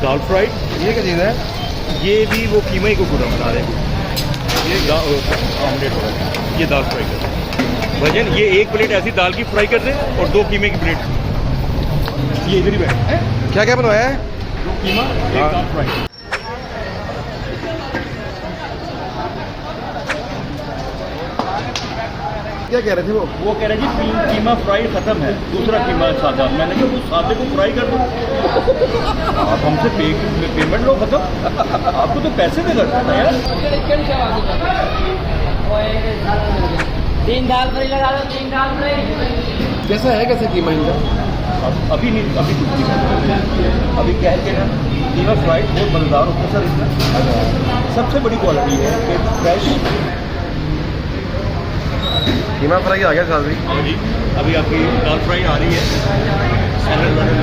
दाल fry. ये क्या चीज़ है? ये भी वो कीमा ही को पूरा बना रहे हैं। ये ऑमलेट हो रहा है, ये दाल फ्राई कर रहे हैं भजन। ये एक प्लेट ऐसी दाल की फ्राई कर दें और 2 कीमे की प्लेट। ये इधर ही बैठ क्या क्या बनवाया है? 2 कीमा, 1 दाल फ्राई। क्या कह रहे थे वो कह रहे जी 3 कीमा फ्राई खत्म है, दूसरा कीमा सादा। मैंने कहा वो सादे को फ्राई कर दो। आप हमसे पेमेंट लो खत्म। आपको तो पैसे दे करते हैं यार। 3 दाल फ्राई लगा दो, 3 दाल फ्राई। कैसा है, कैसा कीमा इनका? अभी नहीं, अभी कुछ नहीं। अभी कह के ना कीमा फ्राई बहुत मज़ेदार होता है सर। इसमें सबसे बड़ी क्वालिटी है कि फ्रेश कीमा फ्राई आ गया साथ भी। जी। अभी आपकी दाल फ्राई आ रही है, सैलड वैलड